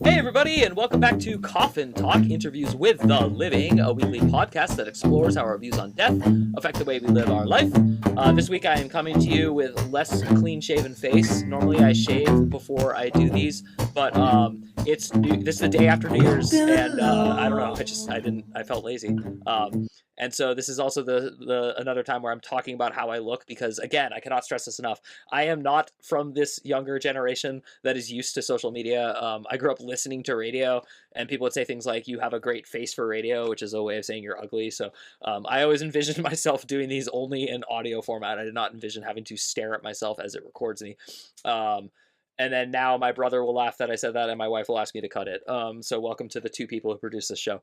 Hey everybody, and welcome back to Coffin Talk, Interviews with the Living, a weekly podcast that explores how our views on death affect the way we live our life. This week I am coming to you with less clean-shaven face. Normally I shave before I do these, but this is the day after New Year's, and I don't know, I felt lazy. And so this is also the another time where I'm talking about how I look because, again, I cannot stress this enough. I am not from this younger generation that is used to social media. I grew up listening to radio, and people would say things like, you have a great face for radio, which is a way of saying you're ugly. So I always envisioned myself doing these only in audio format. I did not envision having to stare at myself as it records me. And then now my brother will laugh that I said that, and my wife will ask me to cut it. So welcome to the two people who produce this show.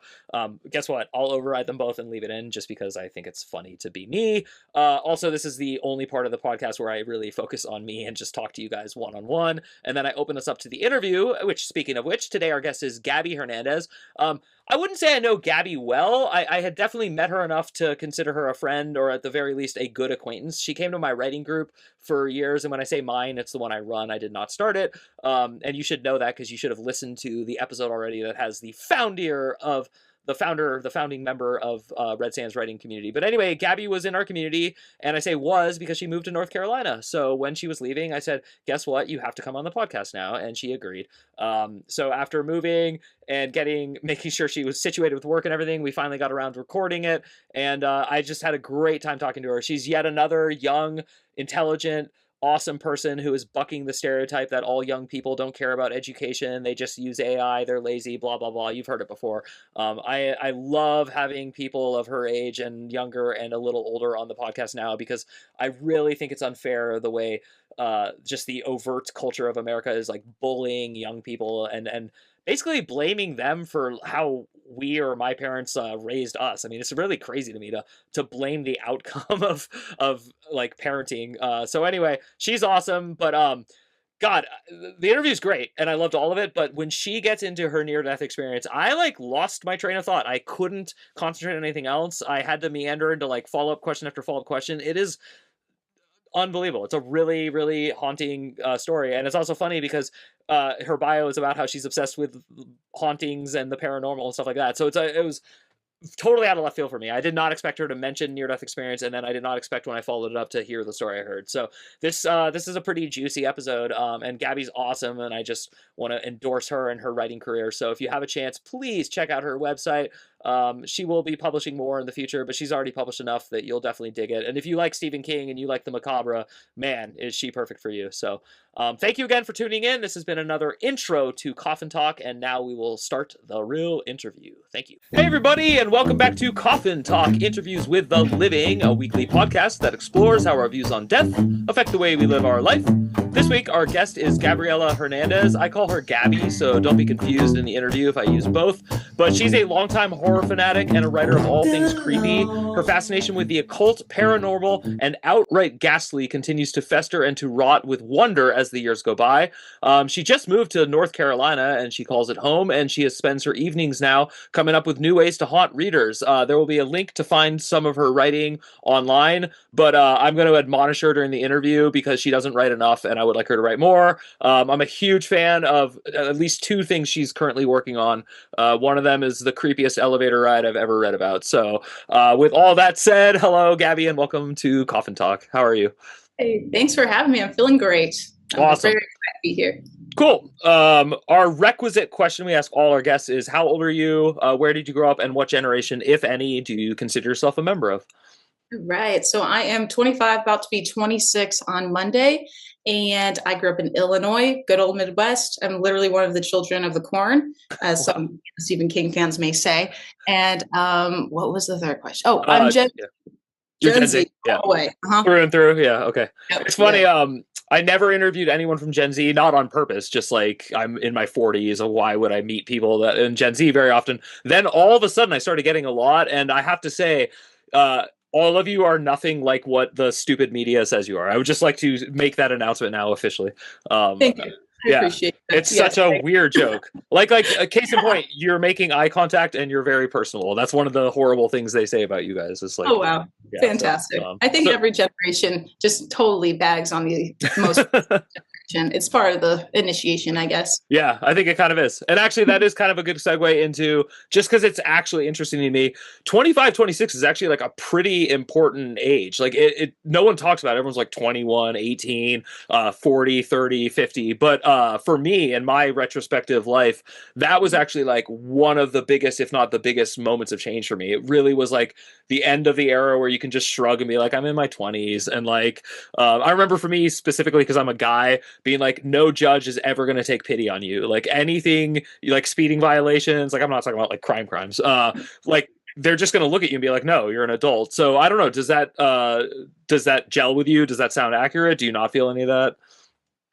Guess what? I'll override them both and leave it in just because I think it's funny to be me. Also, this is the only part of the podcast where I really focus on me and just talk to you guys one-on-one. And then I open us up to the interview, which, speaking of which, today our guest is Gabby Hernandez. I wouldn't say I know Gabby well. I had definitely met her enough to consider her a friend, or at the very least a good acquaintance. She came to my writing group for years, and when I say mine, it's the one I run. I did not start it, and you should know that because you should have listened to the episode already that has the founding member of Red Sands writing community. But anyway, Gabby was in our community, and I say was because she moved to North Carolina. So when she was leaving, I said, guess what? You have to come on the podcast now. And she agreed. So after moving and making sure she was situated with work and everything, we finally got around to recording it. And I just had a great time talking to her. She's yet another young, intelligent, awesome person who is bucking the stereotype that all young people don't care about education. They just use AI. They're lazy, blah, blah, blah. You've heard it before. I love having people of her age and younger and a little older on the podcast now because I really think it's unfair the way just the overt culture of America is like bullying young people and basically blaming them for how we or my parents raised us. I mean, it's really crazy to me to blame the outcome of like parenting. So anyway, she's awesome, but God, the interview's great, and I loved all of it, but when she gets into her near-death experience, I, like, lost my train of thought. I couldn't concentrate on anything else. I had to meander into, like, follow-up question after follow-up question. It is unbelievable. It's a really, really haunting story, and it's also funny because her bio is about how she's obsessed with hauntings and the paranormal and stuff like that. So it was totally out of left field for me. I did not expect her to mention near-death experience, and then I did not expect when I followed it up to hear the story I heard. So this is a pretty juicy episode, and Gabby's awesome, and I just want to endorse her and her writing career. So if you have a chance, please check out her website. She will be publishing more in the future, but she's already published enough that you'll definitely dig it. And if you like Stephen King and you like the macabre, man, is she perfect for you. So thank you again for tuning in. This has been another intro to Coffin Talk, and now we will start the real interview. Thank you. Hey, everybody, and welcome back to Coffin Talk, Interviews with the Living, a weekly podcast that explores how our views on death affect the way we live our life. This week, our guest is Gabriella Hernandez. I call her Gabby, so don't be confused in the interview if I use both. But she's a longtime horror fanatic and a writer of all things creepy. Her fascination with the occult, paranormal, and outright ghastly continues to fester and to rot with wonder as the years go by. She just moved to North Carolina, and she calls it home, and she spends her evenings now coming up with new ways to haunt readers. There will be a link to find some of her writing online, but I'm going to admonish her during the interview because she doesn't write enough, and I would like her to write more. I'm a huge fan of at least two things she's currently working on. One of them is the creepiest elevator ride I've ever read about. So with all that said, hello, Gabby, and welcome to Coffin Talk. How are you? Hey, thanks for having me. I'm feeling great. Awesome. Very excited to be here. Cool. Our requisite question we ask all our guests is, how old are you? Where did you grow up? And what generation, if any, do you consider yourself a member of? Right. So I am 25, about to be 26 on Monday. And I grew up in Illinois, good old Midwest. I'm literally one of the children of the corn, as some Stephen King fans may say. And what was the third question? Oh, I'm Gen Z. Yeah. All the way. Through and through. Yeah. Okay. Yep. It's funny. I never interviewed anyone from Gen Z, not on purpose, just like I'm in my 40s, and why would I meet people that in Gen Z very often? Then all of a sudden I started getting a lot, and I have to say, all of you are nothing like what the stupid media says you are. I would just like to make that announcement now officially. Thank you. I appreciate that. It's such a weird joke. Like a case in point, you're making eye contact and you're very personal. That's one of the horrible things they say about you guys. It's like, oh, wow. Yeah, fantastic. I think every generation just totally bags on the most. It's part of the initiation, I guess. Yeah, I think it kind of is. And actually, that is kind of a good segue into, just because it's actually interesting to me, 25, 26 is actually like a pretty important age. Like no one talks about it. Everyone's like 21, 18, 40, 30, 50. But for me, in my retrospective life, that was actually like one of the biggest, if not the biggest moments of change for me. It really was like the end of the era where you can just shrug and be like, I'm in my 20s. And like, I remember for me specifically, because I'm a guy, being like, no judge is ever going to take pity on you. Like anything, like speeding violations, like I'm not talking about like crimes, like they're just going to look at you and be like, no, you're an adult. So I don't know. Does that gel with you? Does that sound accurate? Do you not feel any of that?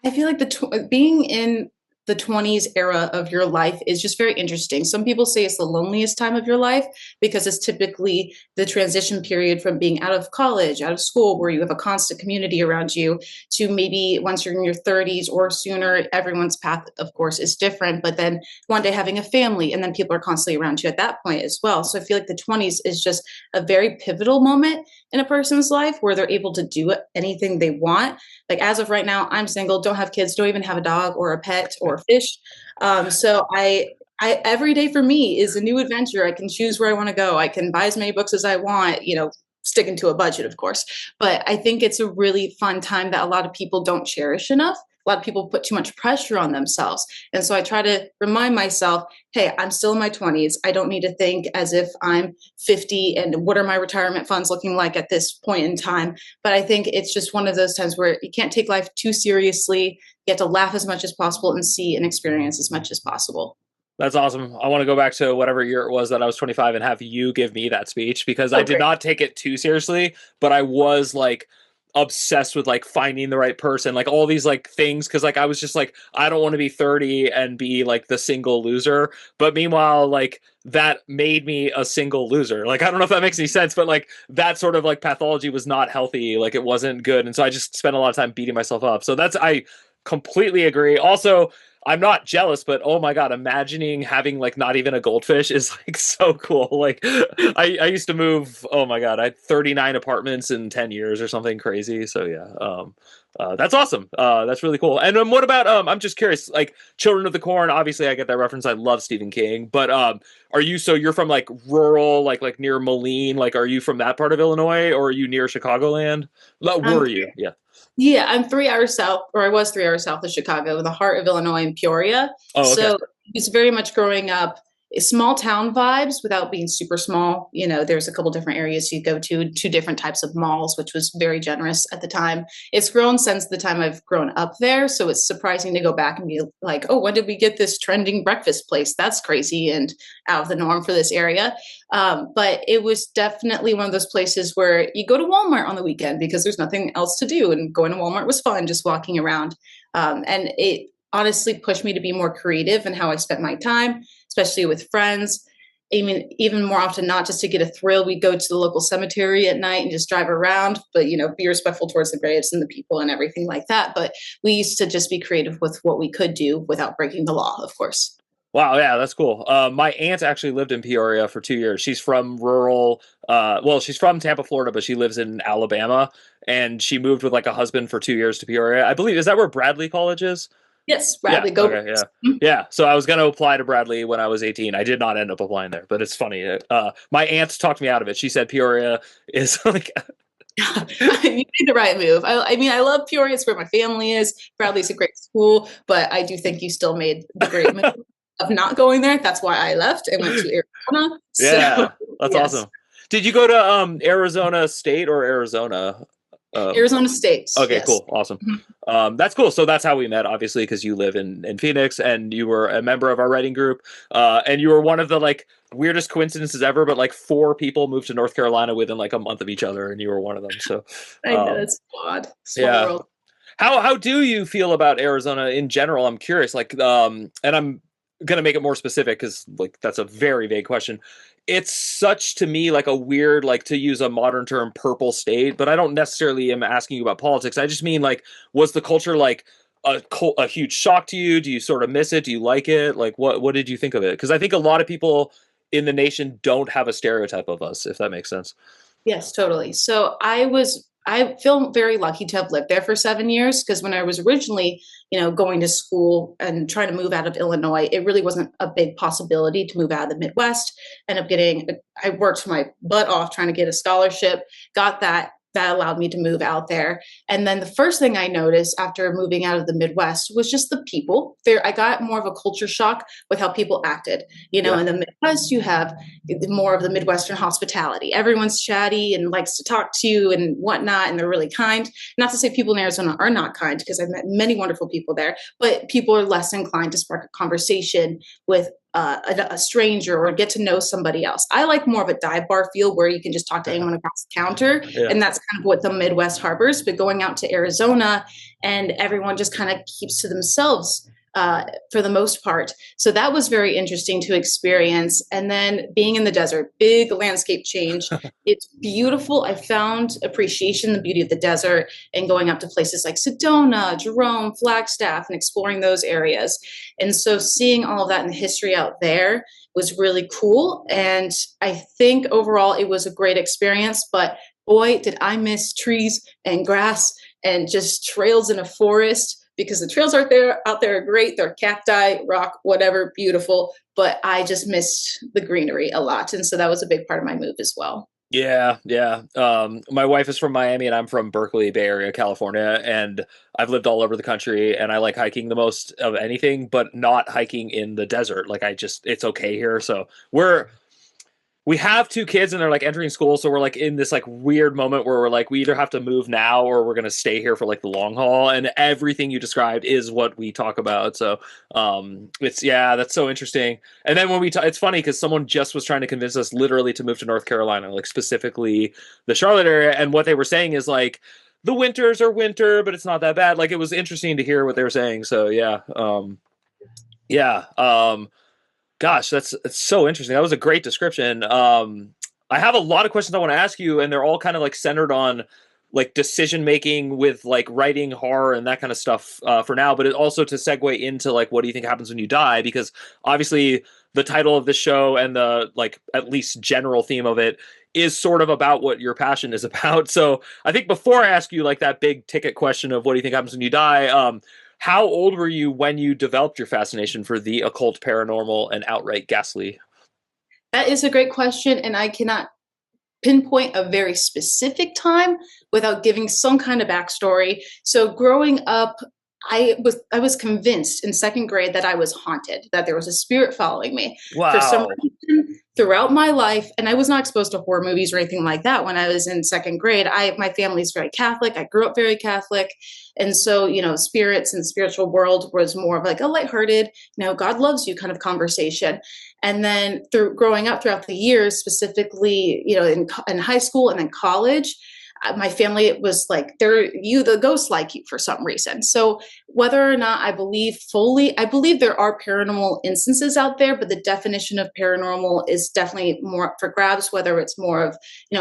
I feel like being in the 20s era of your life is just very interesting. Some people say it's the loneliest time of your life because it's typically the transition period from being out of college, out of school, where you have a constant community around you, to maybe once you're in your 30s or sooner. Everyone's path, of course, is different, but then one day having a family, and then people are constantly around you at that point as well. So I feel like the 20s is just a very pivotal moment in a person's life where they're able to do anything they want. Like as of right now, I'm single, don't have kids, don't even have a dog or a pet or a fish. So I every day for me is a new adventure. I can choose where I want to go. I can buy as many books as I want, sticking to a budget, of course. But I think it's a really fun time that a lot of people don't cherish enough. A lot of people put too much pressure on themselves. And so I try to remind myself, hey, I'm still in my 20s. I don't need to think as if I'm 50 and what are my retirement funds looking like at this point in time. But I think it's just one of those times where you can't take life too seriously. You have to laugh as much as possible and see and experience as much as possible. That's awesome. I want to go back to whatever year it was that I was 25 and have you give me that speech, because I Oh, did great. not take it too seriously, but I was like obsessed with like finding the right person, like all these like things. Cause like I was just like, I don't want to be 30 and be like the single loser. But meanwhile, like that made me a single loser. Like, I don't know if that makes any sense, but like that sort of like pathology was not healthy. Like it wasn't good. And so I just spent a lot of time beating myself up. So I completely agree. Also, I'm not jealous, but oh my God, imagining having like not even a goldfish is like so cool. Like I used to move, oh my God, I had 39 apartments in 10 years or something crazy. So yeah, that's awesome. That's really cool. And what about, I'm just curious, like Children of the Corn, obviously I get that reference. I love Stephen King, but so you're from like rural, like near Moline, like are you from that part of Illinois or are you near Chicagoland? Um, Were you? Yeah. Yeah, I'm 3 hours south, or I was 3 hours south of Chicago, in the heart of Illinois in Peoria. Oh, okay. So it's very much growing up small town vibes without being super small. There's a couple different areas you go to, two different types of malls, which was very generous at the time. It's grown since the time I've grown up there. So it's surprising to go back and be like, oh, when did we get this trending breakfast place? That's crazy and out of the norm for this area. But it was definitely one of those places where you go to Walmart on the weekend because there's nothing else to do. And going to Walmart was fun, just walking around. And it honestly pushed me to be more creative in how I spent my time, especially with friends. I mean, even more often, not just to get a thrill, we'd go to the local cemetery at night and just drive around, but, be respectful towards the graves and the people and everything like that. But we used to just be creative with what we could do without breaking the law, of course. Wow, yeah, that's cool. My aunt actually lived in Peoria for 2 years. She's from rural, she's from Tampa, Florida, but she lives in Alabama, and she moved with like a husband for 2 years to Peoria. I believe, is that where Bradley College is? Yes, Yeah. Bradley, go. Okay. Yeah. Yeah. So I was going to apply to Bradley when I was 18. I did not end up applying there, but it's funny. My aunt talked me out of it. She said Peoria is like, You made the right move. I mean, I love Peoria. It's where my family is. Bradley's a great school, but I do think you still made the great move of not going there. That's why I left and went to Arizona. So, yeah, that's yes, awesome. Did you go to Arizona State or Arizona? Arizona State. Okay, Yes. cool. Awesome. Mhm. That's cool. So that's how we met, obviously, because you live in Phoenix and you were a member of our writing group. And you were one of the like weirdest coincidences ever, but like four people moved to North Carolina within like a month of each other, and you were one of them. So I know it's odd. Small yeah. world. How do you feel about Arizona in general? I'm curious. Like, and I'm gonna make it more specific because like that's a very vague question. It's such to me like a weird, like to use a modern term, purple state, but I don't necessarily am asking you about politics. I just mean like, was the culture like a huge shock to you? Do you sort of miss it? Do you like it? Like, what did you think of it? Because I think a lot of people in the nation don't have a stereotype of us, if that makes sense. Yes, totally. So I was I feel very lucky to have lived there for 7 years because when I was originally, going to school and trying to move out of Illinois, it really wasn't a big possibility to move out of the Midwest. I worked my butt off trying to get a scholarship, got that. That allowed me to move out there. And then the first thing I noticed after moving out of the Midwest was just the people there. I got more of a culture shock with how people acted. Yeah. In the Midwest, you have more of the Midwestern hospitality. Everyone's chatty and likes to talk to you and whatnot, and they're really kind. Not to say people in Arizona are not kind, because I've met many wonderful people there, but people are less inclined to spark a conversation with a stranger or get to know somebody else. I like more of a dive bar feel where you can just talk to anyone across the counter. Yeah. And that's kind of what the Midwest harbors. But going out to Arizona and everyone just kind of keeps to themselves for the most part. So that was very interesting to experience. And then being in the desert, big landscape change. It's beautiful. I found appreciation, the beauty of the desert, and going up to places like Sedona, Jerome, Flagstaff, and exploring those areas. And so seeing all of that in the history out there was really cool. And I think overall it was a great experience, but boy, did I miss trees and grass and just trails in a forest, because the trails out there are great. They're cacti, rock, whatever, beautiful. But I just missed the greenery a lot. And so that was a big part of my move as well. Yeah, yeah. My wife is from Miami and I'm from Berkeley, Bay Area, California, and I've lived all over the country and I like hiking the most of anything, but not hiking in the desert. Like it's okay here. So we have two kids and they're like entering school, so we're like in this like weird moment where we're like, we either have to move now or we're gonna stay here for like the long haul. And everything you described is what we talk about. So that's so interesting. And then when it's funny because someone just was trying to convince us literally to move to North Carolina, like specifically the Charlotte area, and what they were saying is like the winters are winter, but it's not that bad. Like it was interesting to hear what they were saying. So gosh, that's so interesting. That was a great description. I have a lot of questions I want to ask you, and they're all kind of like centered on like decision making with like writing horror and that kind of stuff for now. But it also to segue into like, what do you think happens when you die? Because obviously the title of the show and the like at least general theme of it is sort of about what your passion is about. So I think before I ask you like that big ticket question of what do you think happens when you die, how old were you when you developed your fascination for the occult, paranormal, and outright ghastly? That is a great question. And I cannot pinpoint a very specific time without giving some kind of backstory. So growing up, I was convinced in second grade that I was haunted, that there was a spirit following me. For some Wow. reason throughout my life, and I was not exposed to horror movies or anything like that when I was in second grade. My family's very Catholic. I grew up very Catholic. And so, spirits and spiritual world was more of like a lighthearted, God loves you kind of conversation. And then through growing up throughout the years, specifically, in high school and then college, my family was like, the ghosts like you for some reason. So whether or not I believe fully, I believe there are paranormal instances out there, but the definition of paranormal is definitely more up for grabs, whether it's more of,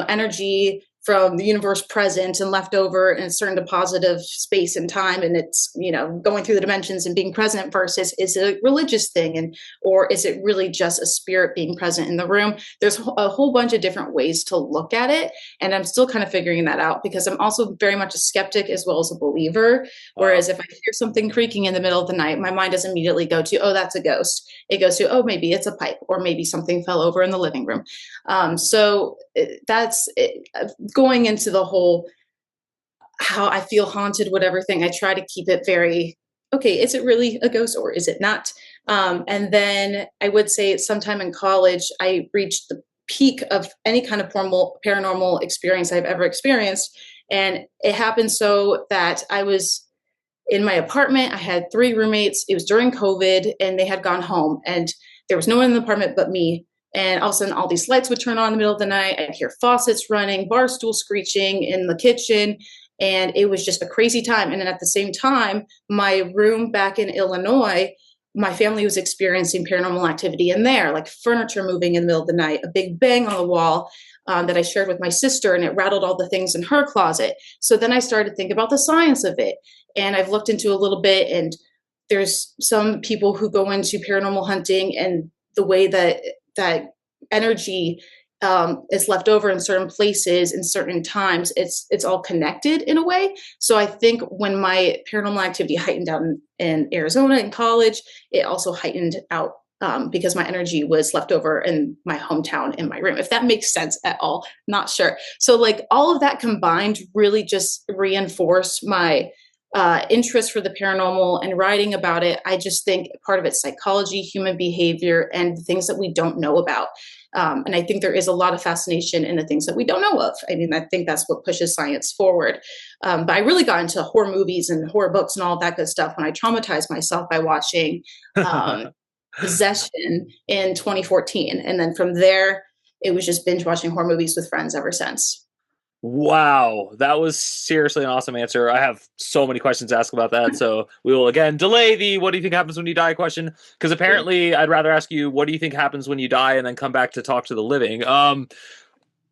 energy from the universe present and left over in a certain depositive space and time, and it's going through the dimensions and being present, versus is it a religious thing, or is it really just a spirit being present in the room? There's a whole bunch of different ways to look at it, and I'm still kind of figuring that out, because I'm also very much a skeptic as well as a believer. Whereas if I hear something creaking in the middle of the night, my mind doesn't immediately go to, oh, that's a ghost. It goes to, oh, maybe it's a pipe, or maybe something fell over in the living room. So that's it. Going into the whole how I feel haunted, whatever thing, I try to keep it very, okay, is it really a ghost or is it not? And then I would say sometime in college, I reached the peak of any kind of paranormal experience I've ever experienced. And it happened so that I was in my apartment. I had 3 roommates. It was during COVID and they had gone home and there was no one in the apartment but me. And all of a sudden, all these lights would turn on in the middle of the night. I'd hear faucets running, bar stool screeching in the kitchen. And it was just a crazy time. And then at the same time, my room back in Illinois, my family was experiencing paranormal activity in there, like furniture moving in the middle of the night, a big bang on the wall that I shared with my sister, and it rattled all the things in her closet. So then I started to think about the science of it. And I've looked into a little bit, and there's some people who go into paranormal hunting and the way that energy is left over in certain places in certain times, it's all connected in a way. So I think when my paranormal activity heightened out in Arizona in college, it also heightened out because my energy was left over in my hometown in my room. If that makes sense at all, not sure. So like all of that combined really just reinforced my interest for the paranormal and writing about it. I just think part of it's psychology, human behavior, and things that we don't know about. And I think there is a lot of fascination in the things that we don't know of. I mean, I think that's what pushes science forward. But I really got into horror movies and horror books and all that good stuff when I traumatized myself by watching Possession in 2014. And then from there, it was just binge watching horror movies with friends ever since. Wow, that was seriously an awesome answer. I have so many questions to ask about that, so we will again delay the "what do you think happens when you die" question, because apparently I'd rather ask you what do you think happens when you die and then come back to talk to the living.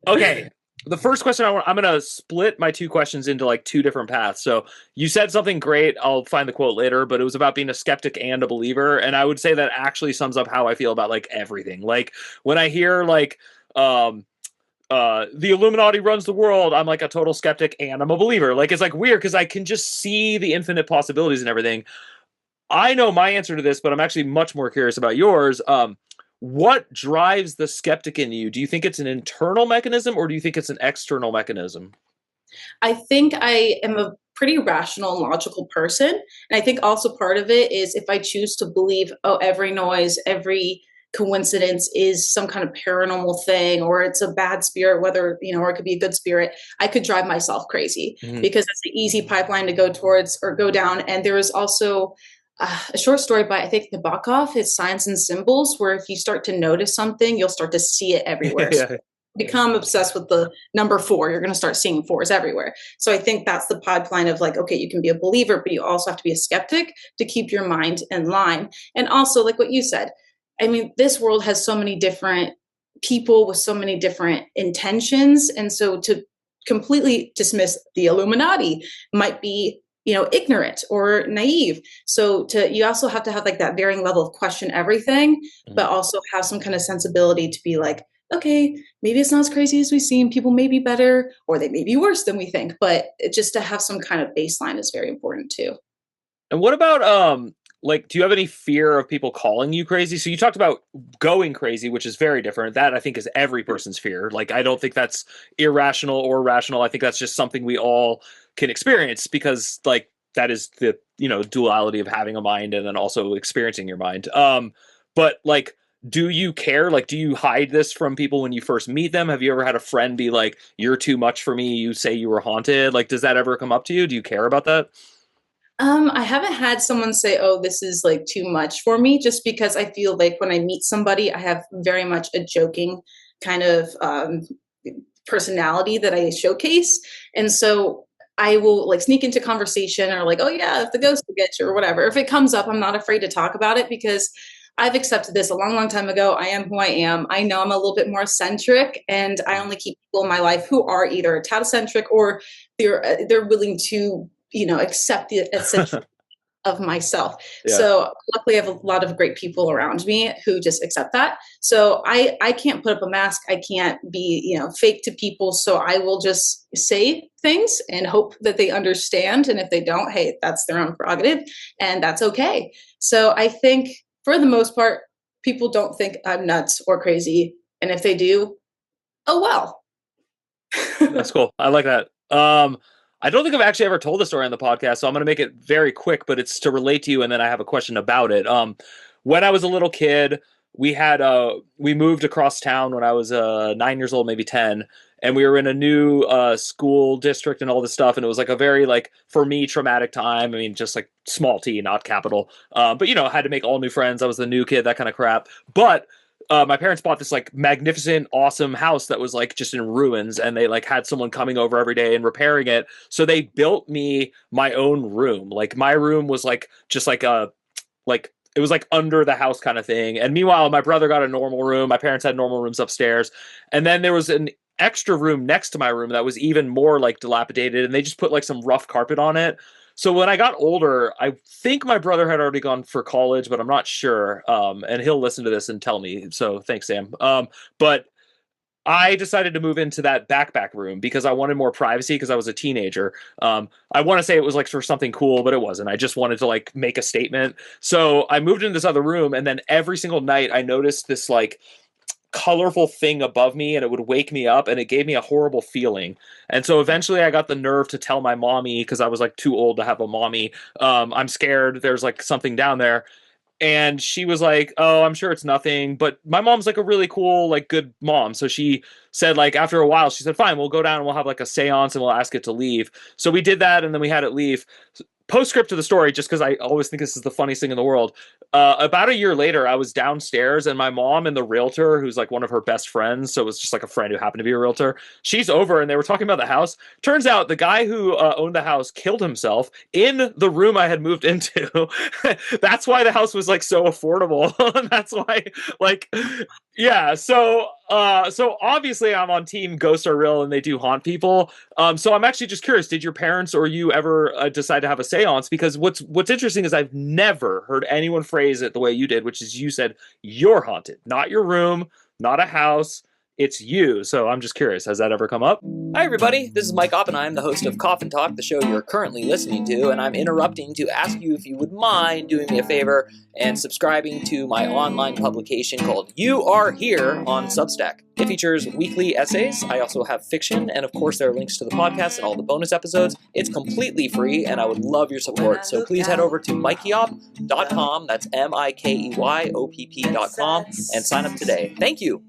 Okay. The first question I'm going to split my two questions into like two different paths. So you said something great. I'll find the quote later, but it was about being a skeptic and a believer. And I would say that actually sums up how I feel about like everything. Like when I hear like, the Illuminati runs the world, I'm like a total skeptic and I'm a believer. Like it's like weird because I can just see the infinite possibilities and everything. I know my answer to this, but I'm actually much more curious about yours. What drives the skeptic in you? Do you think it's an internal mechanism or do you think it's an external mechanism? I think I am a pretty rational and logical person. And I think also part of it is if I choose to believe, oh, every noise, every coincidence is some kind of paranormal thing, or it's a bad spirit, whether, or it could be a good spirit, I could drive myself crazy because it's an easy pipeline to go towards or go down. And there is also a short story by, I think, Nabokov, it's Signs and Symbols, where if you start to notice something, you'll start to see it everywhere. So Yeah. become obsessed with the number 4, you're going to start seeing 4s everywhere. So I think that's the pipeline of like, okay, you can be a believer, but you also have to be a skeptic to keep your mind in line. And also, like what you said, I mean, this world has so many different people with so many different intentions. And so to completely dismiss the Illuminati might be, ignorant or naive. So you also have to have like that varying level of question everything, but also have some kind of sensibility to be like, okay, maybe it's not as crazy as we seem. People may be better or they may be worse than we think, but just to have some kind of baseline is very important too. And what about like do you have any fear of people calling you crazy? So you talked about going crazy, which is very different. That I think is every person's fear. Like I don't think that's irrational or rational. I think that's just something we all can experience because like that is the, duality of having a mind and then also experiencing your mind. But like do you care? Like do you hide this from people when you first meet them? Have you ever had a friend be like, "You're too much for me. You say you were haunted." Like does that ever come up to you? Do you care about that? I haven't had someone say, "Oh, this is like too much for me," just because I feel like when I meet somebody, I have very much a joking kind of personality that I showcase. And so I will like sneak into conversation or like, "Oh yeah, if the ghost will get you," or whatever. If it comes up, I'm not afraid to talk about it because I've accepted this a long, long time ago. I am who I am. I know I'm a little bit more eccentric, and I only keep people in my life who are either a tad eccentric or they're willing to, accept the eccentric of myself. Yeah. So luckily I have a lot of great people around me who just accept that. So I can't put up a mask. I can't be, fake to people. So I will just say things and hope that they understand. And if they don't, hey, that's their own prerogative and that's okay. So I think for the most part, people don't think I'm nuts or crazy. And if they do, oh well. That's cool. I like that. I don't think I've actually ever told the story on the podcast, so I'm going to make it very quick, but it's to relate to you, and then I have a question about it. When I was a little kid, we moved across town when I was 9 years old, maybe 10, and we were in a new school district and all this stuff, and it was like a very like for me traumatic time. I mean, just like small T, not capital. But had to make all new friends. I was the new kid, that kind of crap. But my parents bought this like magnificent, awesome house that was like just in ruins, and they like had someone coming over every day and repairing it. So they built me my own room. Like my room was like just like a like it was like under the house kind of thing. And meanwhile, my brother got a normal room. My parents had normal rooms upstairs, and then there was an extra room next to my room that was even more like dilapidated, and they just put like some rough carpet on it. So when I got older, I think my brother had already gone for college, but I'm not sure. And he'll listen to this and tell me. So thanks, Sam. But I decided to move into that back room because I wanted more privacy because I was a teenager. I want to say it was like for something cool, but it wasn't. I just wanted to like make a statement. So I moved into this other room, and then every single night I noticed this like colorful thing above me, and it would wake me up, and it gave me a horrible feeling. And so eventually I got the nerve to tell my mommy, because I was like too old to have a mommy, I'm scared, there's like something down there. And she was like, oh, I'm sure it's nothing. But my mom's like a really cool, like good mom. So she said, like, after a while, she said, fine, we'll go down and we'll have like a seance and we'll ask it to leave. So we did that, and then we had it leave. Postscript to the story, just because I always think this is the funniest thing in the world. About a year later, I was downstairs, and my mom and the realtor, who's like one of her best friends, so it was just like a friend who happened to be a realtor, she's over, and they were talking about the house. Turns out the guy who owned the house killed himself in the room I had moved into. That's why the house was like so affordable. That's why, like, yeah. So obviously I'm on team ghosts are real and they do haunt people. So I'm actually just curious, did your parents or you ever decide to have a seance? Because what's interesting is I've never heard anyone phrase it the way you did, which is you said you're haunted, not your room, not a house. It's you. So I'm just curious, has that ever come up? Hi everybody, this is Mike Oppenheim, the host of Coffin Talk, the show you're currently listening to, and I'm interrupting to ask you if you would mind doing me a favor and subscribing to my online publication called You Are Here on Substack. It features weekly essays. I also have fiction, and of course there are links to the podcast and all the bonus episodes. It's completely free, and I would love your support, so please head over to mikeyop.com, that's MIKEYOPP.com, and sign up today. Thank you.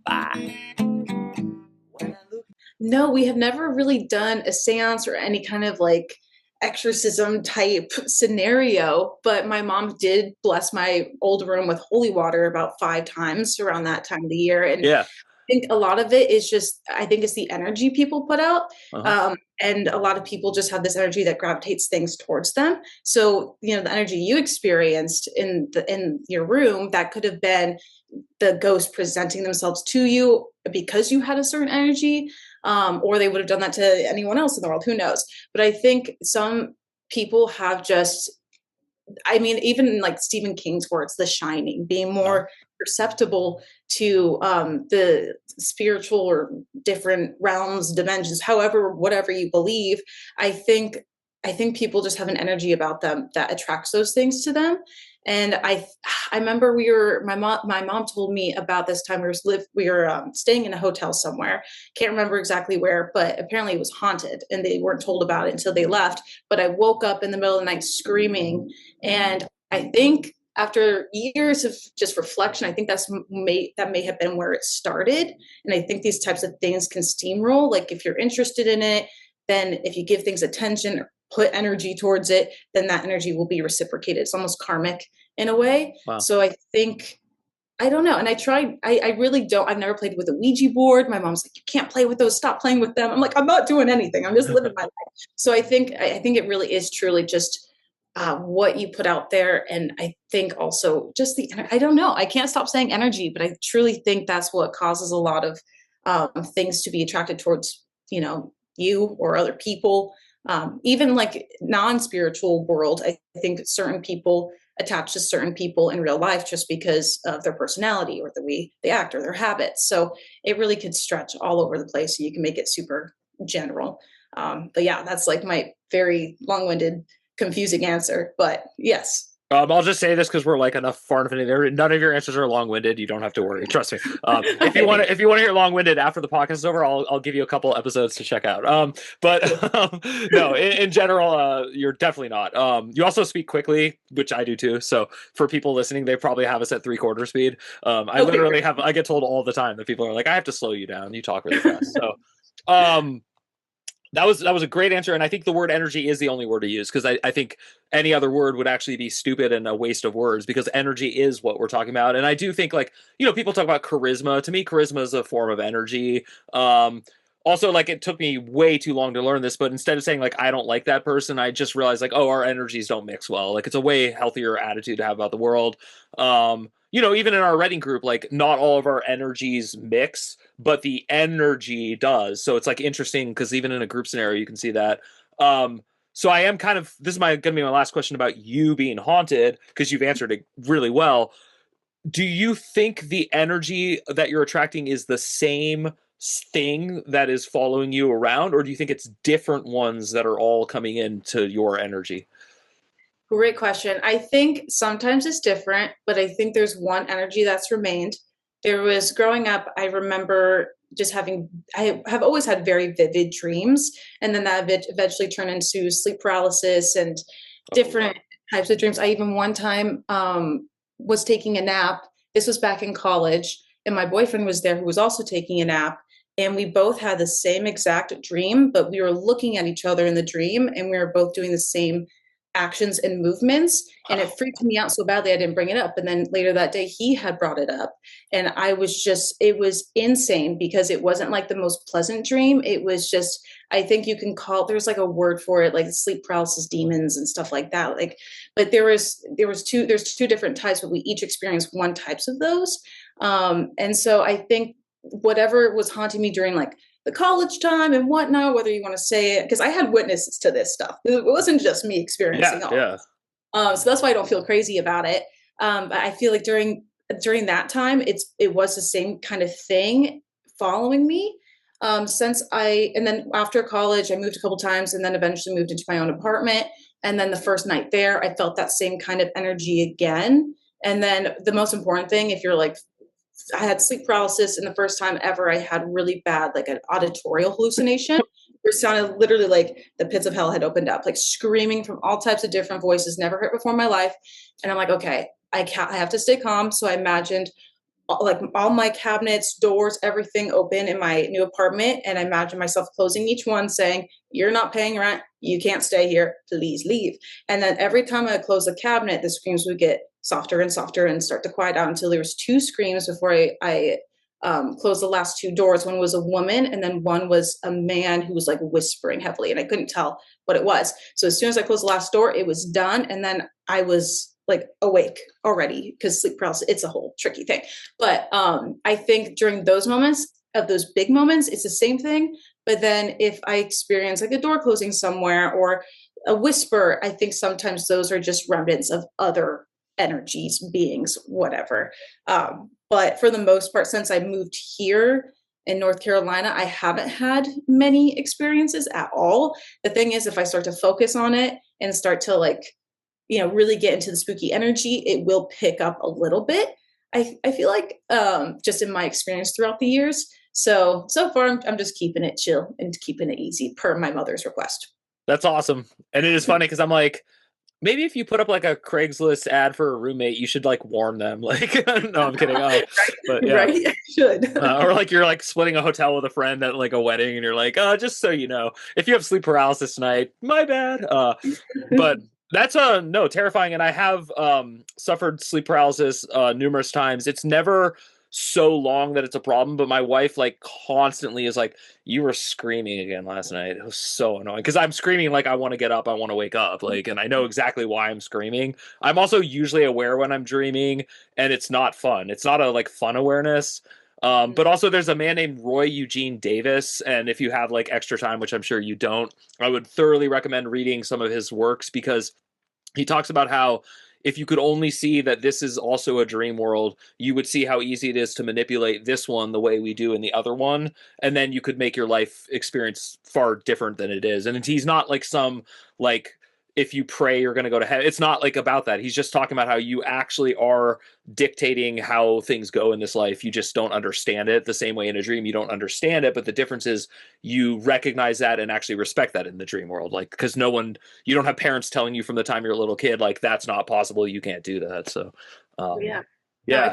Bye. No, we have never really done a seance or any kind of like exorcism type scenario, but my mom did bless my old room with holy water about 5 times around that time of the year. And Yeah. I think a lot of it is just, I think it's the energy people put out. And a lot of people just have this energy that gravitates things towards them. So, you know, the energy you experienced in your room, that could have been the ghost presenting themselves to you because you had a certain energy, or they would have done that to anyone else in the world. Who knows? But I think some people have just, I mean, even like Stephen King's words, The Shining, being more perceptible to the spiritual or different realms, dimensions, however, whatever you believe. I think people just have an energy about them that attracts those things to them. And I remember my mom told me about this time we were staying in a hotel somewhere. Can't remember exactly where, but apparently it was haunted, and they weren't told about it until they left. But I woke up in the middle of the night screaming, and I think after years of just reflection, I think that may have been where it started. And I think these types of things can steamroll. Like if you're interested in it, then if you give things attention or put energy towards it, then that energy will be reciprocated. It's almost karmic in a way. Wow. So I think, I don't know. And I really don't, I've never played with a Ouija board. My mom's like, you can't play with those. Stop playing with them. I'm like, I'm not doing anything. I'm just living my life. So I think it really is truly just what you put out there. And I think also just I don't know, I can't stop saying energy, but I truly think that's what causes a lot of things to be attracted towards, you know, you or other people. Even like non-spiritual world, I think certain people attach to certain people in real life just because of their personality or the way they act or their habits. So it really could stretch all over the place. So you can make it super general. But yeah, that's like my very long-winded, confusing answer. But yes. I'll just say this because we're like enough far enough in there. None of your answers are long-winded. You don't have to worry. Trust me. If you want to hear long-winded after the podcast is over, I'll give you a couple episodes to check out. No, in general, you're definitely not. You also speak quickly, which I do too. So for people listening, they probably have us at 3/4 speed. Literally I get told all the time that people are like, I have to slow you down. You talk really fast. So, that was a great answer, and I think the word energy is the only word to use, because I think any other word would actually be stupid and a waste of words, because energy is what we're talking about. And I do think, like, you know, people talk about charisma. To me, charisma is a form of energy. Also, like, it took me way too long to learn this, but instead of saying like I don't like that person, I just realized like, oh, our energies don't mix well. Like, it's a way healthier attitude to have about the world. You know, even in our writing group, like, not all of our energies mix, but the energy does. So it's like interesting, because even in a group scenario, you can see that. So I am this is going to be my last question about you being haunted, because you've answered it really well. Do you think the energy that you're attracting is the same thing that is following you around, or do you think it's different ones that are all coming into your energy? Great question. I think sometimes it's different, but I think there's one energy that's remained. There was growing up, I remember just I have always had very vivid dreams. And then that eventually turned into sleep paralysis and Oh, different types of dreams. I even one time was taking a nap. This was back in college, and my boyfriend was there who was also taking a nap. And we both had the same exact dream, but we were looking at each other in the dream and we were both doing the same actions and movements, and it wow. freaked me out so badly I didn't bring it up. And then later that day he had brought it up, and I was just, it was insane because it wasn't like the most pleasant dream. It was just, I think you can call, there's like a word for it, like sleep paralysis demons and stuff like that. Like, but there's two different types, but we each experienced one types of those. And so I think whatever was haunting me during like the college time and whatnot, whether you want to say it, because I had witnesses to this stuff. It wasn't just me Yeah, experiencing all. yeah. So that's why I don't feel crazy about it. But I feel like during that time, it was the same kind of thing following me. And then after college, I moved a couple times, and then eventually moved into my own apartment. And then the first night there, I felt that same kind of energy again. And then the most important thing, if you're like, I had sleep paralysis, and the first time ever I had really bad, like an auditorial hallucination. It sounded literally like the pits of hell had opened up, like screaming from all types of different voices, never heard before in my life. And I'm like, okay, I have to stay calm. So I imagined like all my cabinets, doors, everything open in my new apartment. And I imagined myself closing each one saying, "You're not paying rent. You can't stay here. Please leave." And then every time I close a cabinet, the screams would get softer and softer and start to quiet out until there was two screams before I closed the last two doors. One was a woman, and then one was a man who was like whispering heavily, and I couldn't tell what it was. So as soon as I closed the last door, it was done. And then I was like awake already, because sleep paralysis, it's a whole tricky thing. But I think during those moments, of those big moments, it's the same thing. But then if I experience like a door closing somewhere or a whisper, I think sometimes those are just remnants of other energies, beings, whatever. But for the most part, since I moved here in North Carolina, I haven't had many experiences at all. The thing is, if I start to focus on it and start to like, really get into the spooky energy, it will pick up a little bit. I feel like just in my experience throughout the years. So far, I'm just keeping it chill and keeping it easy per my mother's request. That's awesome. And it is funny because I'm like, maybe if you put up like a Craigslist ad for a roommate, you should like warn them. Like, no, I'm kidding. But yeah. Right? I should. Or like you're like splitting a hotel with a friend at like a wedding, and you're like, just so you know, if you have sleep paralysis tonight, my bad. But that's no, terrifying. And I have suffered sleep paralysis numerous times. It's never so long that it's a problem, but my wife like constantly is like, "You were screaming again last night." It was so annoying because I'm screaming like I want to get up, I want to wake up, like, and I know exactly why I'm screaming. I'm also usually aware when I'm dreaming, and it's not fun. It's not a like fun awareness. But also there's a man named Roy Eugene Davis, and if you have like extra time, which I'm sure you don't, I would thoroughly recommend reading some of his works, because he talks about how if you could only see that this is also a dream world, you would see how easy it is to manipulate this one the way we do in the other one. And then you could make your life experience far different than it is. And he's not like some, like, if you pray, you're going to go to heaven. It's not like about that. He's just talking about how you actually are dictating how things go in this life. You just don't understand it the same way in a dream. You don't understand it. But the difference is you recognize that and actually respect that in the dream world. Like, because you don't have parents telling you from the time you're a little kid, like, that's not possible. You can't do that. So, Yeah. No, yeah. I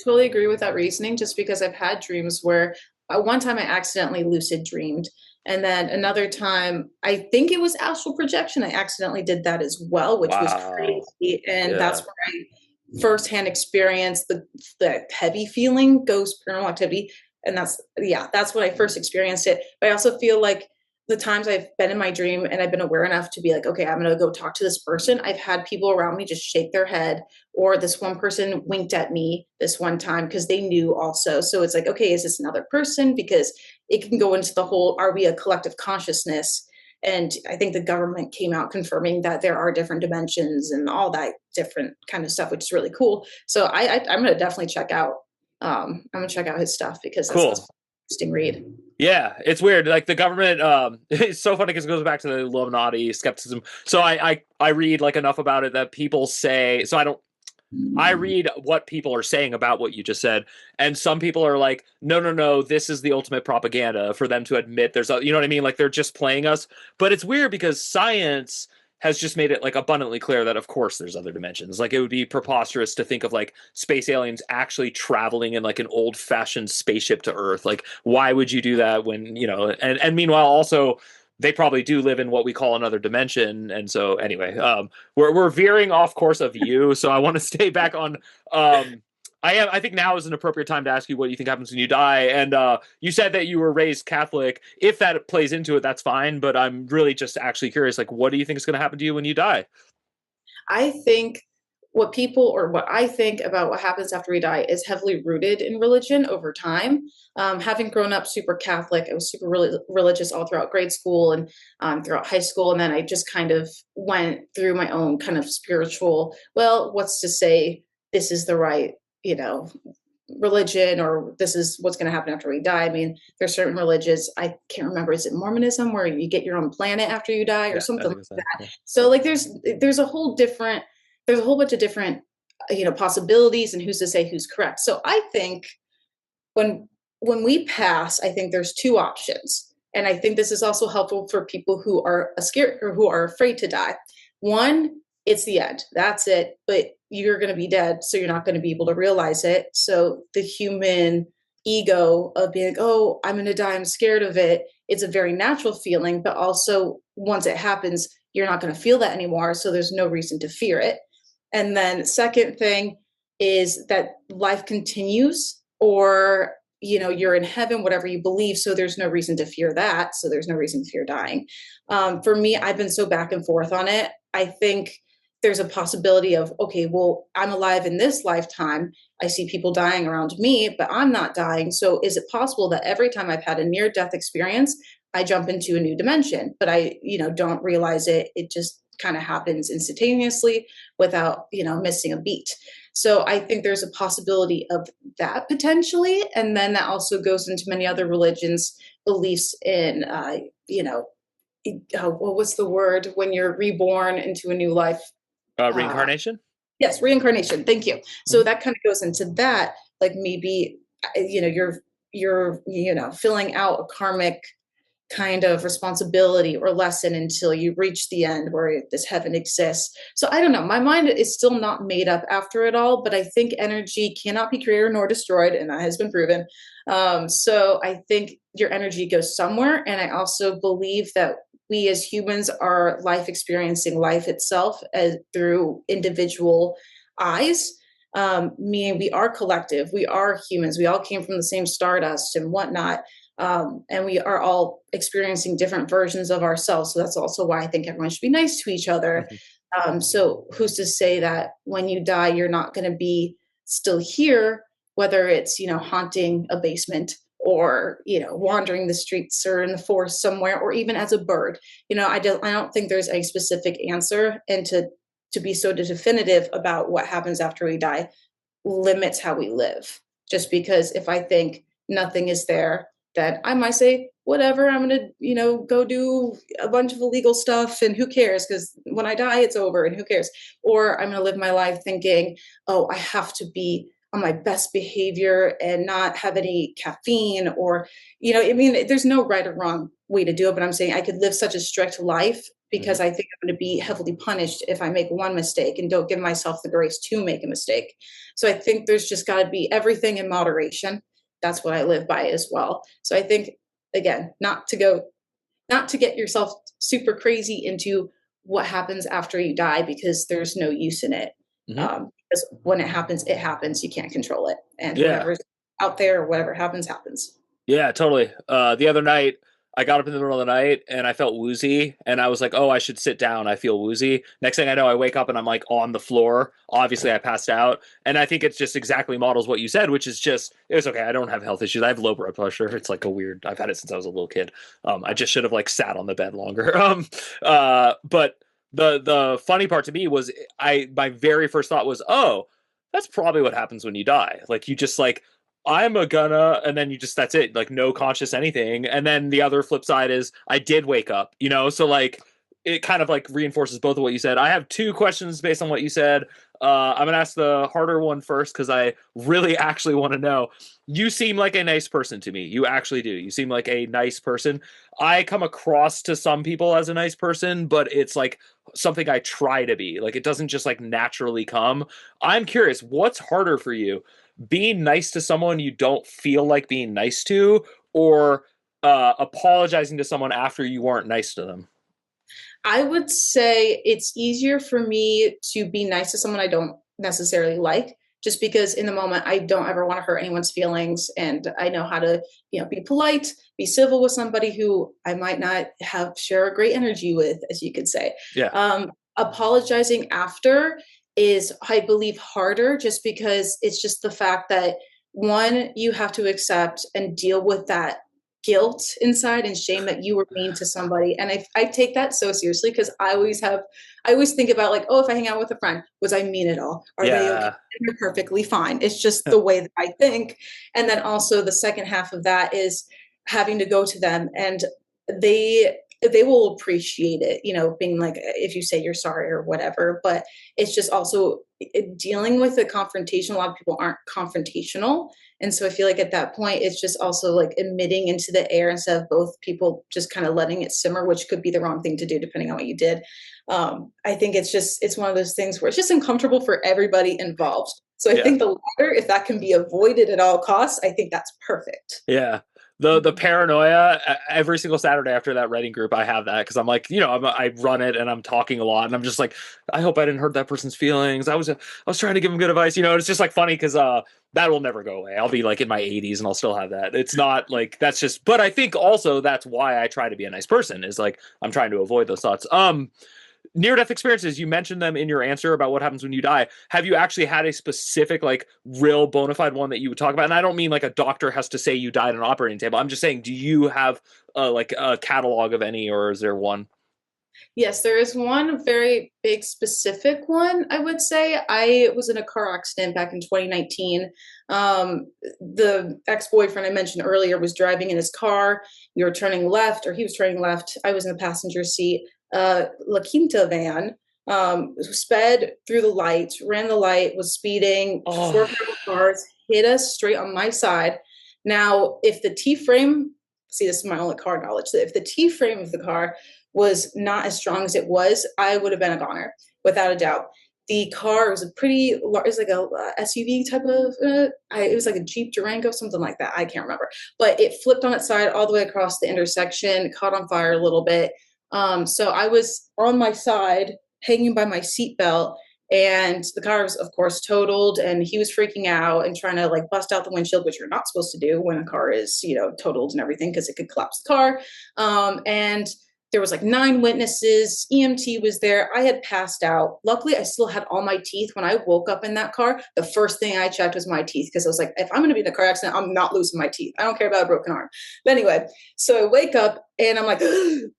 totally agree with that reasoning, just because I've had dreams where one time I accidentally lucid dreamed. And then another time, I think it was astral projection. I accidentally did that as well, which was Wow. crazy. And Yeah. that's where I firsthand experienced the heavy feeling, ghost, paranormal activity. And that's when I first experienced it. But I also feel like the times I've been in my dream and I've been aware enough to be like, okay, I'm going to go talk to this person, I've had people around me just shake their head, or this one person winked at me this one time because they knew also. So it's like, okay, is this another person? Because it can go into the whole, are we a collective consciousness? And I think the government came out confirming that there are different dimensions and all that different kind of stuff, which is really cool. So I'm going to definitely check out, I'm going to check out his stuff because that's Cool. an interesting read. Yeah, it's weird. Like the government, it's so funny because it goes back to the Illuminati skepticism. So I read like enough about it that people say. So I read what people are saying about what you just said, and some people are like, no, this is the ultimate propaganda for them to admit there's you know what I mean? Like they're just playing us. But it's weird because science has just made it like abundantly clear that of course there's other dimensions. Like it would be preposterous to think of like space aliens actually traveling in like an old fashioned spaceship to Earth. Like why would you do that when, and meanwhile also they probably do live in what we call another dimension. And so anyway, we're veering off course of you. So I want to stay back on, I think now is an appropriate time to ask you what you think happens when you die. And you said that you were raised Catholic. If that plays into it, that's fine. But I'm really just actually curious, like, what do you think is going to happen to you when you die? I think what I think about what happens after we die is heavily rooted in religion over time. Having grown up super Catholic, I was super religious all throughout grade school and throughout high school. And then I just kind of went through my own kind of spiritual, well, what's to say this is the right, religion, or this is what's going to happen after we die. I mean, there's certain religions, I can't remember, is it Mormonism where you get your own planet after you die or something like that? Yeah. So like there's a whole bunch of different, possibilities, and who's to say who's correct. So I think when we pass, I think there's two options. And I think this is also helpful for people who are scared or who are afraid to die. One, it's the end. That's it. But you're going to be dead, so you're not going to be able to realize it. So the human ego of being, oh, I'm going to die, I'm scared of it. It's a very natural feeling, but also once it happens, you're not going to feel that anymore. So there's no reason to fear it. And then second thing is that life continues, or, you're in heaven, whatever you believe. So there's no reason to fear that. So there's no reason to fear dying. For me, I've been so back and forth on it. I think there's a possibility of, okay, well, I'm alive in this lifetime. I see people dying around me, but I'm not dying. So is it possible that every time I've had a near-death experience, I jump into a new dimension, but I, don't realize it. It just kind of happens instantaneously without, missing a beat. So I think there's a possibility of that potentially. And then that also goes into many other religions' beliefs in, what's the word when you're reborn into a new life? Reincarnation? Yes, reincarnation. Thank you. So that kind of goes into that, like maybe, you're filling out a karmic kind of responsibility or lesson until you reach the end where this heaven exists. So I don't know. My mind is still not made up after it all, but I think energy cannot be created nor destroyed, and that has been proven. So I think your energy goes somewhere. And I also believe that we as humans are life experiencing life itself through individual eyes. Meaning we are collective, we are humans, we all came from the same stardust and whatnot. And we are all experiencing different versions of ourselves. So that's also why I think everyone should be nice to each other. So who's to say that when you die, you're not going to be still here, whether it's, haunting a basement or, wandering the streets or in the forest somewhere, or even as a bird. I don't think there's a specific answer, and to be so definitive about what happens after we die limits how we live. Just because if I think nothing is there, then I might say, whatever, I'm going to, go do a bunch of illegal stuff and who cares? Because when I die, it's over and who cares? Or I'm going to live my life thinking, oh, I have to be on my best behavior and not have any caffeine or, there's no right or wrong way to do it. But I'm saying I could live such a strict life because I think I'm going to be heavily punished if I make one mistake and don't give myself the grace to make a mistake. So I think there's just got to be everything in moderation. That's what I live by as well. So I think, again, not to get yourself super crazy into what happens after you die, because there's no use in it. Because when it happens, it happens. You can't control it. And whatever's out there, whatever happens, happens. Yeah, totally. The other night, I got up in the middle of the night and I felt woozy, and I was like, oh, I should sit down. I feel woozy. Next thing I know, I wake up and I'm like on the floor. Obviously, I passed out. And I think it's just exactly models what you said, which is just, it's okay. I don't have health issues. I have low blood pressure. It's like a weird, I've had it since I was a little kid. I just should have like sat on the bed longer. But the funny part to me was my very first thought was, oh, that's probably what happens when you die. Like you just like, I'm a gonna, and then you just, that's it, like no conscious anything. And then the other flip side is I did wake up, so like it kind of like reinforces both of what you said. I have two questions based on what you said. I'm gonna ask the harder one first because I really actually want to know. You seem like a nice person to me. You actually do. You seem like a nice person. I come across to some people as a nice person, but it's like something I try to be. Like it doesn't just like naturally come. I'm curious, what's harder for you? Being nice to someone you don't feel like being nice to, or apologizing to someone after you weren't nice to them? I would say it's easier for me to be nice to someone I don't necessarily like, just because in the moment I don't ever want to hurt anyone's feelings, and I know how to, be polite, be civil with somebody who I might not have share a great energy with, as you could say. Yeah. Apologizing after is, I believe, harder, just because it's just the fact that one, you have to accept and deal with that guilt inside and shame that you were mean to somebody. And I take that so seriously, because I always think about like, oh, if I hang out with a friend, was I mean at all? Are they okay? Yeah. They're perfectly fine. It's just the way that I think. And then also the second half of that is having to go to them, and they will appreciate it, being like, if you say you're sorry or whatever. But it's just also dealing with the confrontation. A lot of people aren't confrontational. And so I feel like at that point, it's just also like emitting into the air instead of both people just kind of letting it simmer, which could be the wrong thing to do depending on what you did. I think it's one of those things where it's just uncomfortable for everybody involved. So I think the latter, if that can be avoided at all costs, I think that's perfect. Yeah. The paranoia every single Saturday after that writing group, I have that because I'm like, I run it and I'm talking a lot and I'm just like, I hope I didn't hurt that person's feelings. I was trying to give them good advice. It's just like funny because that will never go away. I'll be like in my 80s and I'll still have that. It's not like that's just, but I think also that's why I try to be a nice person, is like I'm trying to avoid those thoughts. Near-death experiences, you mentioned them in your answer about what happens when you die. Have you actually had a specific, like, real bona fide one that you would talk about? And I don't mean like a doctor has to say you died on an operating table. I'm just saying, do you have like a catalog of any, or is there one? Yes, there is one very big specific one, I would say. I was in a car accident back in 2019. The ex-boyfriend I mentioned earlier was driving in his car. We were turning left, or he was turning left. I was in the passenger seat. La Quinta van sped through the light, ran the light, was speeding. Oh. 4 cars hit us straight on my side. Now, if the T-frame, see, this is my only car knowledge, that if the T-frame of the car was not as strong as it was, I would have been a goner, without a doubt. The car was it was like a SUV type of, it was like a Jeep Durango, something like that. I can't remember. But it flipped on its side all the way across the intersection, caught on fire a little bit. So I was on my side, hanging by my seatbelt, and the car was, of course, totaled, and he was freaking out and trying to like bust out the windshield, which you're not supposed to do when a car is, totaled and everything, because it could collapse the car. And there was like 9 witnesses. EMT was there. I had passed out. Luckily, I still had all my teeth. When I woke up in that car, the first thing I checked was my teeth, because I was like, if I'm going to be in a car accident, I'm not losing my teeth. I don't care about a broken arm. But anyway, so I wake up and I'm like,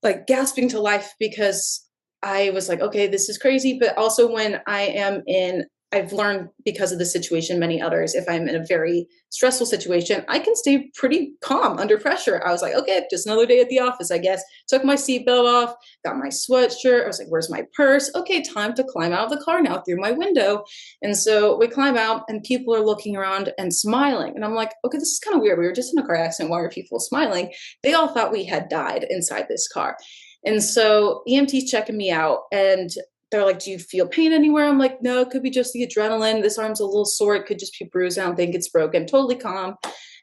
like gasping to life, because I was like, okay, this is crazy. But also when I've learned, because of the situation, many others, if I'm in a very stressful situation, I can stay pretty calm under pressure. I was like, okay, just another day at the office, I guess. Took my seatbelt off, got my sweatshirt. I was like, where's my purse? Okay, time to climb out of the car now through my window. And so we climb out and people are looking around and smiling. And I'm like, okay, this is kind of weird. We were just in a car accident. Why are people smiling? They all thought we had died inside this car. And so EMT's checking me out, and they're like, do you feel pain anywhere? I'm like, no, it could be just the adrenaline. This arm's a little sore. It could just be bruised. I don't think it's broken. Totally calm.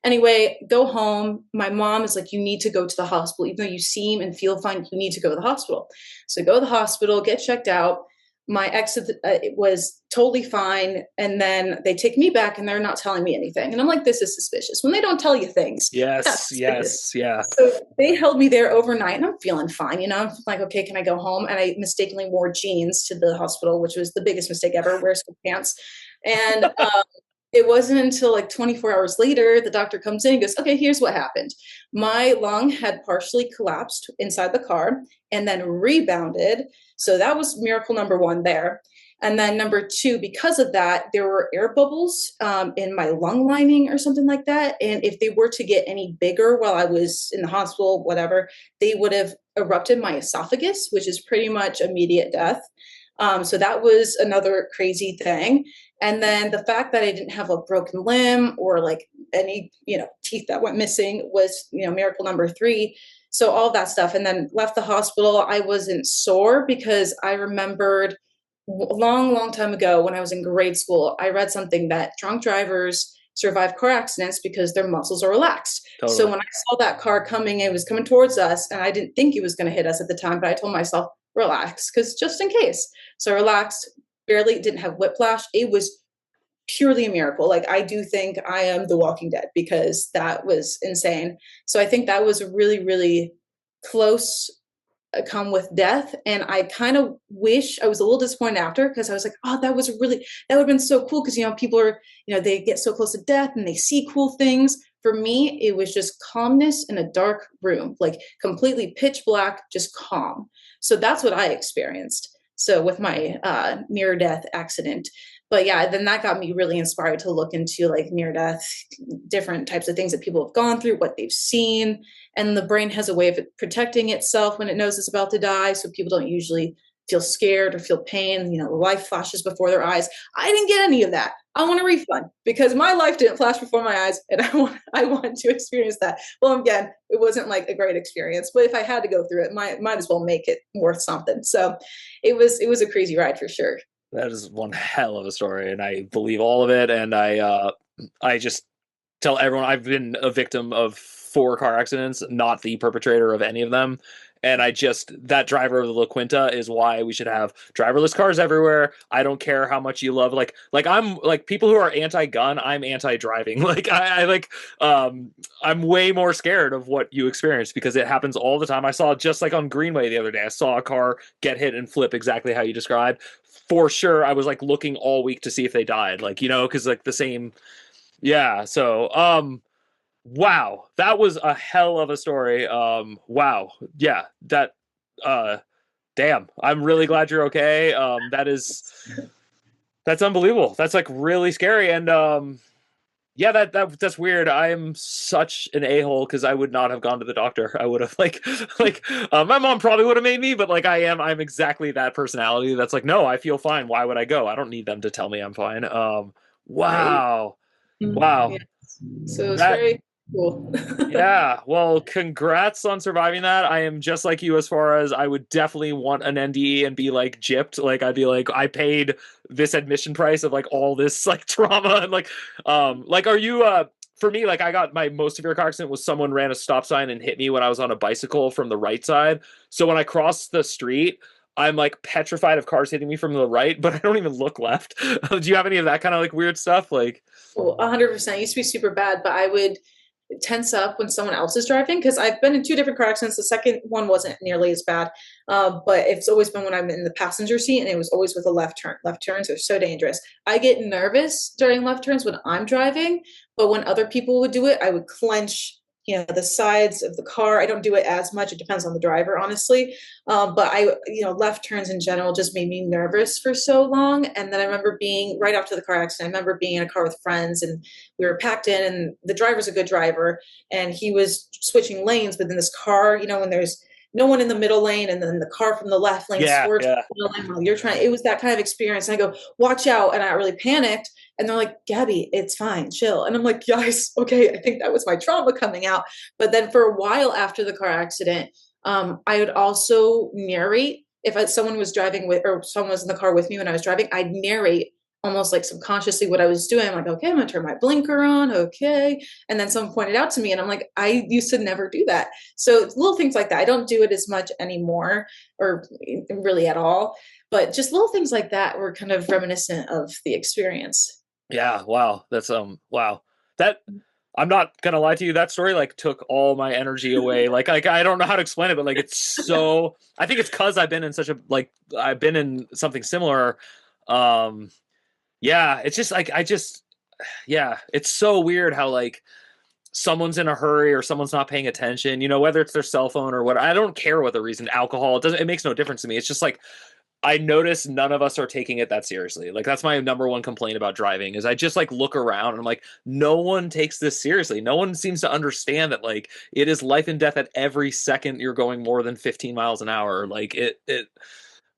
Anyway, go home. My mom is like, you need to go to the hospital. Even though you seem and feel fine, you need to go to the hospital. So go to the hospital, get checked out. my ex was totally fine. And then they take me back and they're not telling me anything. And I'm like, this is suspicious. When they don't tell you things, that's Yes, suspicious. yes, yeah. So they held me there overnight and I'm feeling fine. I'm like, okay, can I go home? And I mistakenly wore jeans to the hospital, which was the biggest mistake ever, wear sweatpants. And it wasn't until like 24 hours later, the doctor comes in and goes, okay, here's what happened. My lung had partially collapsed inside the car and then rebounded. So that was miracle number one there. And then number two, because of that, there were air bubbles in my lung lining or something like that. And if they were to get any bigger while I was in the hospital, whatever, they would have erupted my esophagus, which is pretty much immediate death. So that was another crazy thing. And then the fact that I didn't have a broken limb or like any, teeth that went missing was, miracle number three. So all that stuff. And then left the hospital. I wasn't sore because I remembered a long, long time ago when I was in grade school, I read something that drunk drivers survive car accidents because their muscles are relaxed. Totally. So when I saw that car coming, it was coming towards us and I didn't think it was going to hit us at the time, but I told myself, relax, because just in case. So I relaxed, barely didn't have whiplash. It was purely a miracle. Like I do think I am the Walking Dead because that was insane. So I think that was a really, really close come with death. And I kind of wish I was a little disappointed after because I was like, oh, that would have been so cool. Because, people are, they get so close to death and they see cool things. For me, it was just calmness in a dark room, like completely pitch black, just calm. So that's what I experienced. So with my near death accident. But yeah, then that got me really inspired to look into like near death, different types of things that people have gone through, what they've seen. And the brain has a way of protecting itself when it knows it's about to die. So people don't usually feel scared or feel pain. Life flashes before their eyes. I didn't get any of that. I want a refund because my life didn't flash before my eyes and I want to experience that. Well, again, it wasn't like a great experience, but if I had to go through it, might as well make it worth something. So it was a crazy ride for sure. That is one hell of a story, and I believe all of it. And I just tell everyone I've been a victim of 4 car accidents, not the perpetrator of any of them. And that driver of the La Quinta is why we should have driverless cars everywhere. I don't care how much you love, like I'm like people who are anti-gun, I'm anti-driving. Like I'm way more scared of what you experience because it happens all the time. I saw just like on Greenway the other day, I saw a car get hit and flip exactly how you described. For sure, I was like looking all week to see if they died, like, because like the same. Yeah. So, wow, that was a hell of a story. Wow. Yeah, damn. I'm really glad you're okay. That's unbelievable. That's like really scary. And yeah, that's weird. I am such an a-hole because I would not have gone to the doctor. I would have my mom probably would have made me, but like I'm exactly that personality that's like, no, I feel fine. Why would I go? I don't need them to tell me I'm fine. Wow. Wow. Yeah. So it's very cool. Yeah. Well, congrats on surviving that. I am just like you as far as I would definitely want an NDE and be like gypped. Like I'd be like, I paid this admission price of like all this like trauma and like are you for me, like I got my most severe car accident was someone ran a stop sign and hit me when I was on a bicycle from the right side. So when I crossed the street, I'm like petrified of cars hitting me from the right, but I don't even look left. Do you have any of that kind of like weird stuff? Like, well, 100%. It used to be super bad, but I would tense up when someone else is driving because I've been in 2 different car accidents. The second one wasn't nearly as bad, but it's always been when I'm in the passenger seat, and it was always with a left turn. Left turns are so dangerous. I get nervous during left turns when I'm driving, but when other people would do it, I would clench the sides of the car. I don't do it as much. It depends on the driver, honestly. But left turns in general just made me nervous for so long. And then I remember being right after the car accident, I remember being in a car with friends and we were packed in and the driver's a good driver and he was switching lanes, but then this car, when there's no one in the middle lane and then the car from the left lane swerves the middle lane while you're trying. It was that kind of experience. And I go, watch out. And I really panicked. And they're like, Gabby, it's fine, chill. And I'm like, guys, okay, I think that was my trauma coming out. But then for a while after the car accident, I would also narrate if someone was driving with, or someone was in the car with me when I was driving, I'd narrate almost like subconsciously what I was doing. I'm like, okay, I'm gonna turn my blinker on. Okay. And then someone pointed out to me and I'm like, I used to never do that. So little things like that. I don't do it as much anymore or really at all, but just little things like that were kind of reminiscent of the experience. Yeah. Wow. That's wow. That I'm not gonna lie to you. That story like took all my energy away. Like I don't know how to explain it, but like it's so. I think it's because I've been in such a like I've been in something similar. Yeah. It's just like yeah. It's so weird how like someone's in a hurry or someone's not paying attention. You know, whether it's their cell phone or what. I don't care what the reason. Alcohol. It doesn't. It makes no difference to me. It's just like I notice none of us are taking it that seriously. Like that's my number one complaint about driving is I just like look around and I'm like, no one takes this seriously. No one seems to understand that like it is life and death at every second you're going more than 15 miles an hour. Like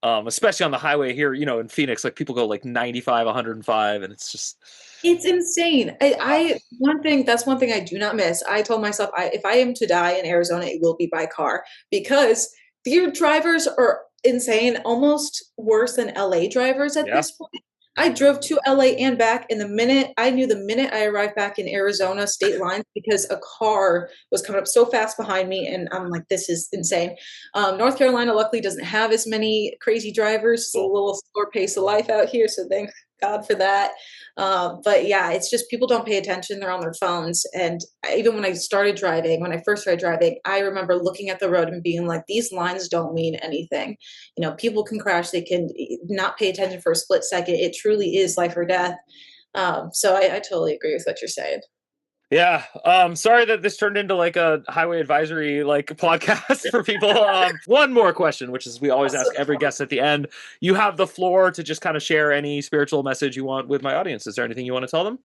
especially on the highway here, you know, in Phoenix, like people go like 95, 105 and it's just It's insane. That's one thing I do not miss. I told myself, if I am to die in Arizona, it will be by car because your drivers are insane, almost worse than LA drivers at yeah. this point. I drove to LA and back, and the minute I arrived back in Arizona state lines because a car was coming up so fast behind me, and I'm like, this is insane. North Carolina luckily doesn't have as many crazy drivers. It's a little slower pace of life out here, so thank God for that. But yeah, it's just people don't pay attention. They're on their phones. And even when I first started driving, I remember looking at the road and being like, these lines don't mean anything. You know, people can crash. They can not pay attention for a split second. It truly is life or death. So I totally agree with what you're saying. Yeah. Sorry that this turned into like a highway advisory like podcast for people. One more question, which is we always ask every guest at the end. You have the floor to just kind of share any spiritual message you want with my audience. Is there anything you want to tell them?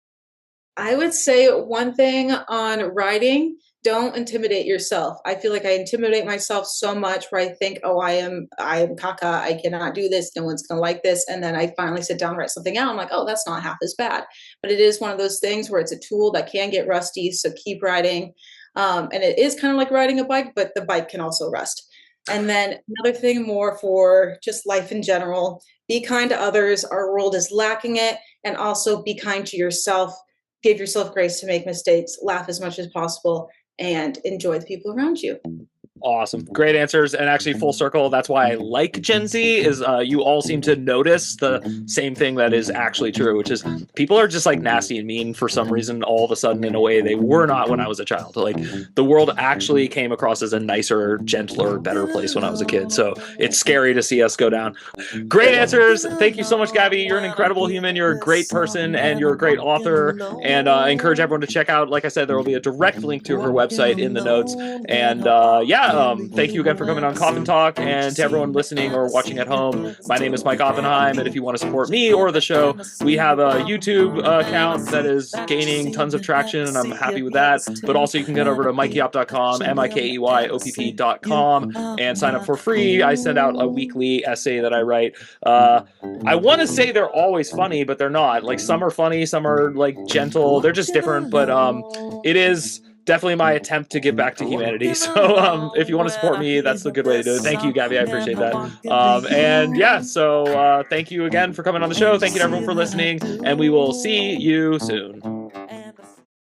I would say one thing on riding, don't intimidate yourself. I feel like I intimidate myself so much where I think, oh, I am caca. I cannot do this. No one's going to like this. And then I finally sit down and write something out. I'm like, oh, that's not half as bad. But it is one of those things where it's a tool that can get rusty. So keep riding. And it is kind of like riding a bike, but the bike can also rust. And then another thing more for just life in general, be kind to others. Our world is lacking it. And also be kind to yourself. Give yourself grace to make mistakes, laugh as much as possible, and enjoy the people around you. Awesome. Great answers. And actually full circle. That's why I like Gen Z is you all seem to notice the same thing that is actually true, which is people are just like nasty and mean for some reason all of a sudden in a way they were not when I was a child. Like the world actually came across as a nicer, gentler, better place when I was a kid. So it's scary to see us go down. Great answers. Thank you so much, Gabby. You're an incredible human. You're a great person and you're a great author. And I encourage everyone to check out, like I said, there will be a direct link to her website in the notes. And thank you again for coming on Coffin Talk, and to everyone listening or watching at home, my name is Mike Oppenheim, and if you want to support me or the show, we have a YouTube account that is gaining tons of traction, and I'm happy with that, but also you can get over to mikeyop.com, mikeyop.com, and sign up for free. I send out a weekly essay that I write. I want to say they're always funny, but they're not. Like, some are funny, some are, like, gentle, they're just different, but it is definitely my attempt to give back to humanity. So if you want to support me, that's the good way to do it. Thank you, Gabby. I appreciate that. So thank you again for coming on the show. Thank you to everyone for listening, and we will see you soon.